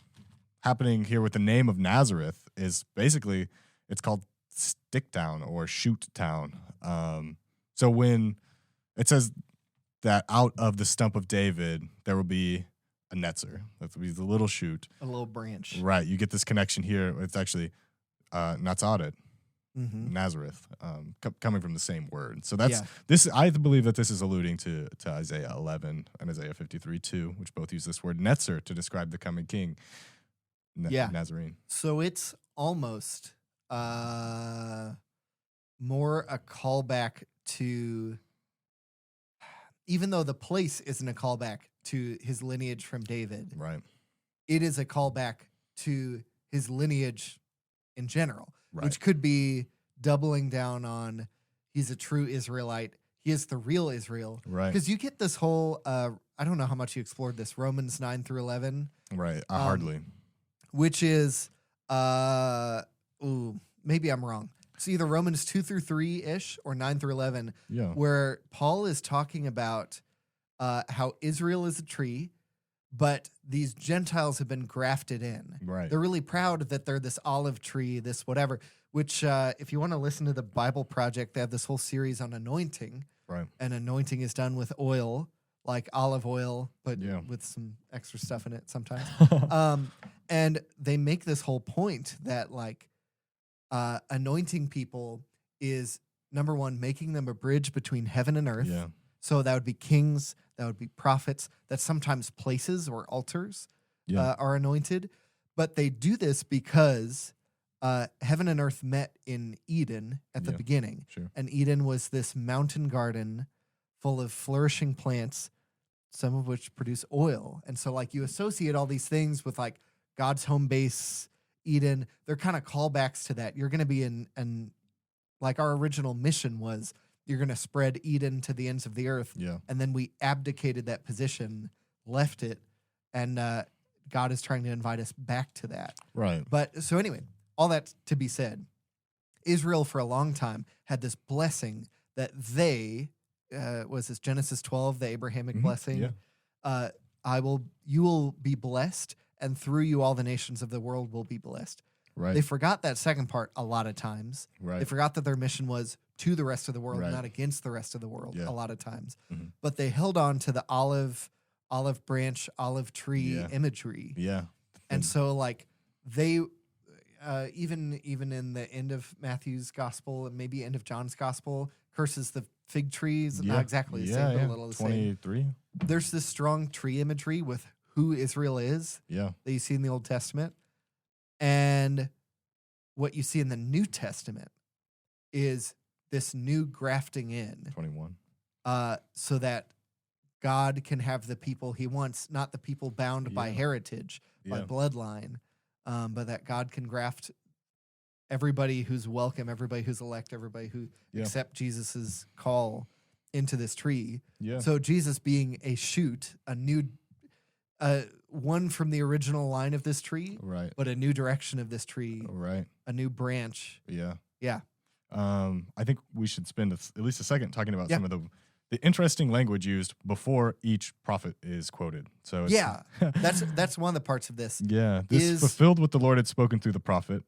happening here with the name of Nazareth is basically it's called Stick Town or Shoot Town. So when it says that out of the stump of David there will be a netzer, that will be the little shoot, a little branch. Right, you get this connection here. It's actually Nazareth. Nazareth, coming from the same word. So that's this. I believe that this is alluding to Isaiah 11 and Isaiah 53 too, which both use this word netzer to describe the coming king, Nazarene. So it's almost more a callback to, even though the place isn't a callback to his lineage from David, right? It is a callback to his lineage in general. Right. Which could be doubling down on he's a true Israelite. He is the real Israel. Right. Because you get this whole, I don't know how much you explored this, Romans 9 through 11. Right. Hardly. Which is, maybe I'm wrong. It's either Romans 2 through 3-ish or 9 through 11. Yeah. Where Paul is talking about how Israel is a tree, but these Gentiles have been grafted in. Right. They're really proud that they're this olive tree, this whatever, which if you want to listen to the Bible Project, they have this whole series on anointing. Right. And anointing is done with oil, like olive oil, but with some extra stuff in it sometimes. And they make this whole point that like anointing people is, number one, making them a bridge between heaven and earth. Yeah. So that would be kings, that would be prophets, that sometimes places or altars are anointed. But they do this because heaven and earth met in Eden at the beginning. Sure. And Eden was this mountain garden full of flourishing plants some of which produce oil. And so like you associate all these things with like God's home base, Eden. They're kind of callbacks to that. You're going to be in like our original mission was, you're going to spread Eden to the ends of the earth. Yeah. And then we abdicated that position, left it, and God is trying to invite us back to that. Right. But so anyway, all that to be said, Israel for a long time had this blessing that they, was this Genesis 12, the Abrahamic blessing? Yeah. You will be blessed, and through you all the nations of the world will be blessed. Right. They forgot that second part a lot of times. Right. They forgot that their mission was to the rest of the world, Right. not against the rest of the world a lot of times. Mm-hmm. But they held on to the olive branch, olive tree imagery. Yeah. And so like they even in the end of Matthew's gospel and maybe end of John's gospel, curses the fig trees. Not exactly the same, but a little the same. 23. There's this strong tree imagery with who Israel is that you see in the Old Testament. And what you see in the New Testament is this new grafting in. 21. So that God can have the people he wants, not the people bound by heritage, by bloodline, but that God can graft everybody who's welcome, everybody who's elect, everybody who accept Jesus's call into this tree. Yeah. So Jesus being a shoot, a new one from the original line of this tree, Right. but a new direction of this tree, Right. a new branch. Yeah. Yeah. I think we should spend at least a second talking about some of the interesting language used before each prophet is quoted. So it's, that's one of the parts of this. Yeah, this is fulfilled what the Lord had spoken through the prophet.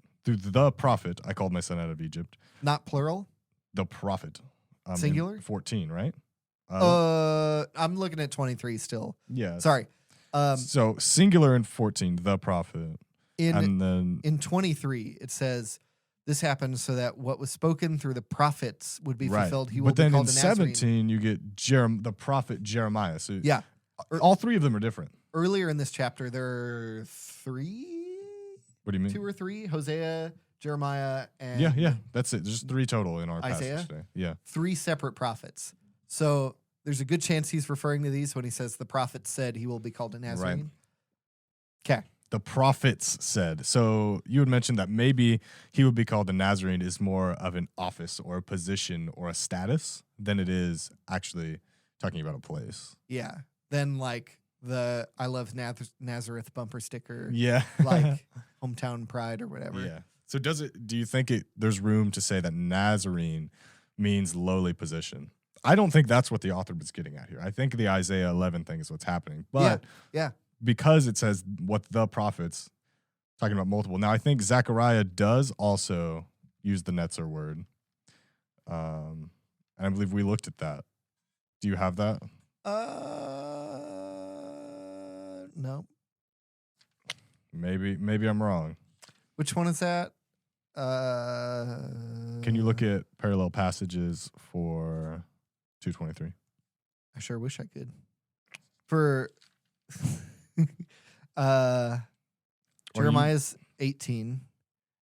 I called my son out of Egypt. Not plural. The prophet. Singular. 14, right? I'm looking at 23 still. Yeah. Sorry. So singular in 14, the prophet. And then in 23, it says, this happened so that what was spoken through the prophets would be fulfilled. He will be called a Nazarene. But then in 17, you get the prophet Jeremiah. So all three of them are different. Earlier in this chapter, there are three? What do you mean? 2 or 3? Hosea, Jeremiah, and... Yeah, that's it. There's 3 total in our Isaiah? passage today. Yeah. 3 separate prophets. So there's a good chance he's referring to these when he says the prophet said he will be called a Nazarene. Okay. The prophets said. So you had mentioned that maybe he would be called a Nazarene is more of an office or a position or a status than it is actually talking about a place. Yeah. Then like the I love Nazareth bumper sticker. Yeah. Like hometown pride or whatever. Yeah. So do you think there's room to say that Nazarene means lowly position? I don't think that's what the author was getting at here. I think the Isaiah 11 thing is what's happening. But because it says what the prophets, talking about multiple. Now, I think Zechariah does also use the Netzer word. And I believe we looked at that. Do you have that? No. Maybe I'm wrong. Which one is that? Can you look at parallel passages for 223? I sure wish I could. For Jeremiah's 18,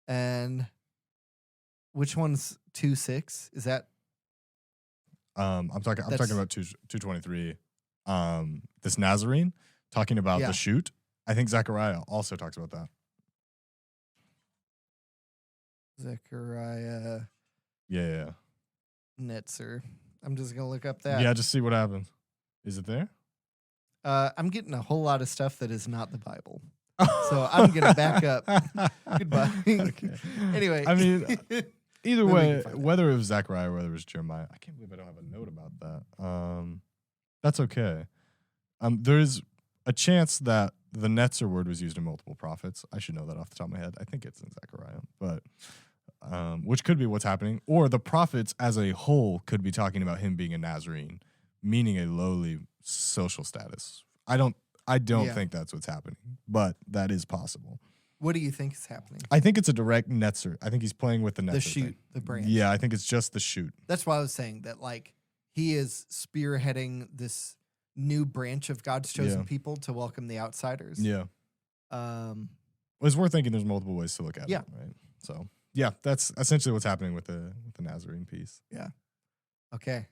and which one's 2:6? Is that? I'm talking about 223. This Nazarene talking about the shoot. I think Zechariah also talks about that. Zechariah. Yeah. Netzer. I'm just gonna look up that. Yeah, just see what happens. Is it there? I'm getting a whole lot of stuff that is not the Bible. So I'm gonna back up. Goodbye. Okay. Anyway. I mean, either way, whether it was Zechariah or whether it was Jeremiah, I can't believe I don't have a note about that. That's okay. There's a chance that the Netzer word was used in multiple prophets. I should know that off the top of my head. I think it's in Zechariah, but which could be what's happening. Or the prophets as a whole could be talking about him being a Nazarene, meaning a lowly social status. I don't think that's what's happening, but that is possible. What do you think is happening? I think it's a direct Netzer. I think he's playing with the Netzer. The shoot, thing. the branch. Yeah, I think it's just the shoot. That's why I was saying that, like, he is spearheading this new branch of God's chosen people to welcome the outsiders. Yeah. It's worth thinking there's multiple ways to look at it. Right. So yeah, that's essentially what's happening with the Nazarene piece. Yeah. Okay.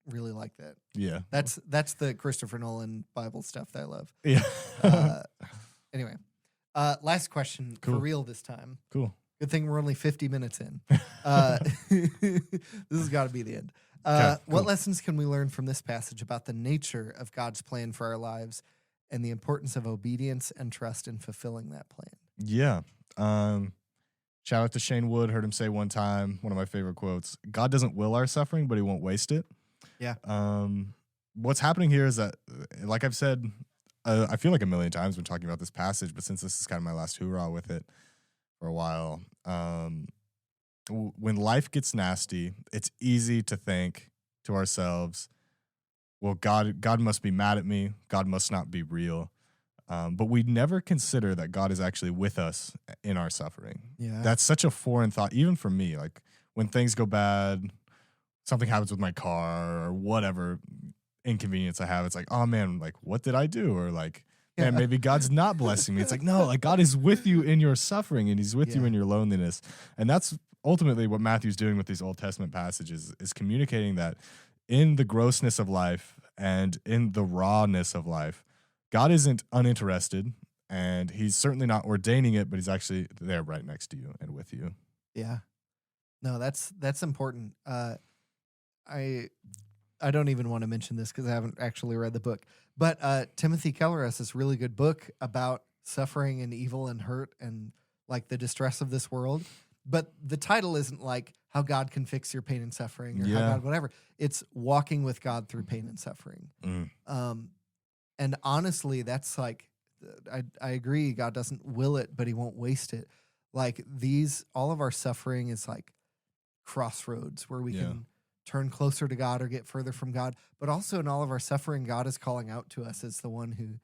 really like that. Yeah. That's the Christopher Nolan Bible stuff that I love. Yeah. Anyway, last question for real this time. Cool. Good thing we're only 50 minutes in. This has got to be the end. What lessons can we learn from this passage about the nature of God's plan for our lives and the importance of obedience and trust in fulfilling that plan? Yeah. Shout out to Shane Wood. Heard him say one time, one of my favorite quotes, God doesn't will our suffering, but he won't waste it. Yeah. What's happening here is that, like I've said, I feel like a million times when talking about this passage, but since this is kind of my last hoorah with it for a while, when life gets nasty, it's easy to think to ourselves, well, God must be mad at me. God must not be real. But we never consider that God is actually with us in our suffering. Yeah. That's such a foreign thought, even for me. Like when things go bad, something happens with my car or whatever inconvenience I have, it's like, oh man, like what did I do? Or like, man, maybe God's not blessing me. It's like, no, like God is with you in your suffering and he's with you in your loneliness. And that's ultimately what Matthew's doing with these Old Testament passages, is communicating that in the grossness of life and in the rawness of life, God isn't uninterested, and he's certainly not ordaining it, but he's actually there right next to you and with you. Yeah. No, that's important. I don't even want to mention this because I haven't actually read the book, but Timothy Keller has this really good book about suffering and evil and hurt and like the distress of this world. But the title isn't like how God can fix your pain and suffering or how God whatever. It's walking with God through pain and suffering. And honestly, that's like, I agree, God doesn't will it, but he won't waste it. Like all of our suffering is like crossroads where we can turn closer to God or get further from God. But also in all of our suffering, God is calling out to us as the one who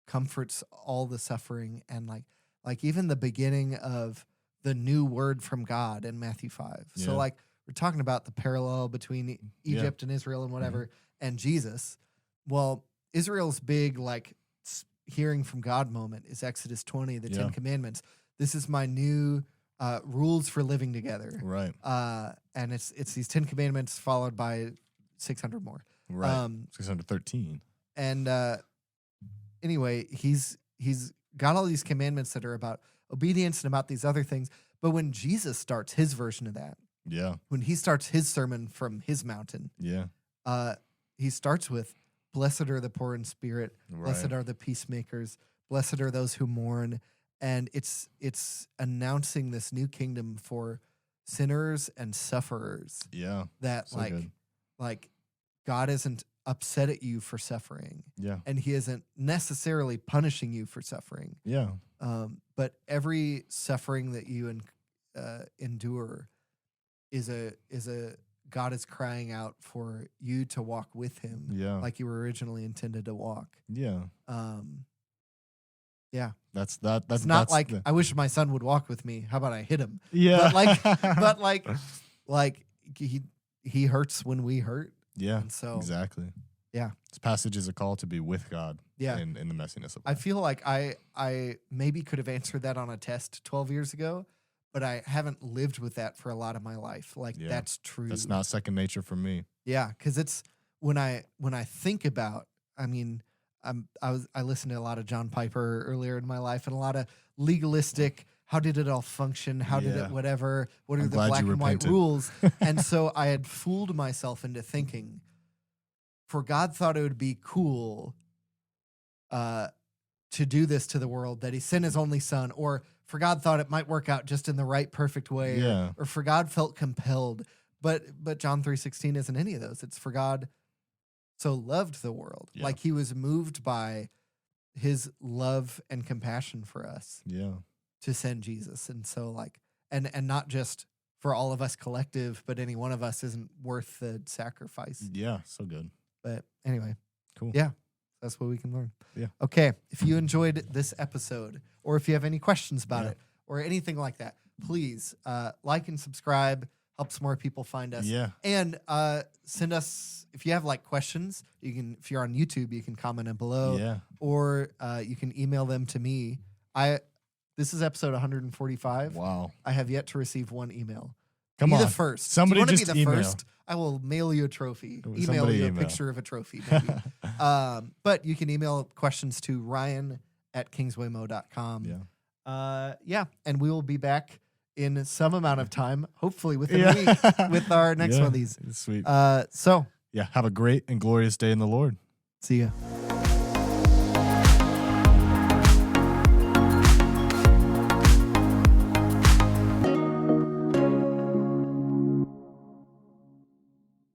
comforts all the suffering. And like even the beginning of the new word from God in Matthew 5. Yeah. So like we're talking about the parallel between Egypt and Israel and whatever, and Jesus. Well, Israel's big like hearing from God moment is Exodus 20, the 10 Commandments. This is my new rules for living together. Right. And it's these 10 Commandments followed by 600 more. Right. 613. And anyway, he's got all these commandments that are about obedience and about these other things. But when Jesus starts his version of that, when he starts his sermon from his mountain, he starts with, blessed are the poor in spirit, blessed are the peacemakers, blessed are those who mourn. And it's announcing this new kingdom for sinners and sufferers. Yeah. That so like God isn't upset at you for suffering. Yeah. And he isn't necessarily punishing you for suffering. Yeah. But every suffering that you endure is a God is crying out for you to walk with him. Yeah. Like you were originally intended to walk. Yeah. Yeah. That's not like I wish my son would walk with me. How about I hit him? Yeah. But like he hurts when we hurt. Yeah. And so exactly. Yeah. This passage is a call to be with God. Yeah. In the messiness of life. I feel like I maybe could have answered that on a test 12 years ago, but I haven't lived with that for a lot of my life. Like that's true. That's not second nature for me. Yeah. Cause it's when I think about, I mean, I listened to a lot of John Piper earlier in my life and a lot of legalistic, how did it all function? How did it whatever? What are the black and white rules? And so I had fooled myself into thinking, for God thought it would be cool to do this to the world, that he sent his only son, or for God thought it might work out just in the right, perfect way, or for God felt compelled. But John 3:16 isn't any of those. It's for God so loved the world. Yeah. Like he was moved by his love and compassion for us. Yeah. To send Jesus. And so like, and not just for all of us collective, but any one of us isn't worth the sacrifice. Yeah. So good. But anyway. Cool. Yeah. That's what we can learn. Yeah. Okay. If you enjoyed this episode, or if you have any questions about it or anything like that, please like and subscribe. Helps more people find us. Yeah. And send us, if you have like questions, you can, if you're on YouTube, you can comment them below. Yeah. Or you can email them to me. This is episode 145. Wow. I have yet to receive one email. Come be on. the first. Somebody Do you just want to be the email. first? I will mail you a trophy. Email Somebody you a email. picture of a trophy, maybe. But you can email questions to ryan@kingswaymo.com. Yeah. And we will be back in some amount of time, hopefully within a week, with our next one of these. Sweet. So Yeah, have a great and glorious day in the Lord. see ya.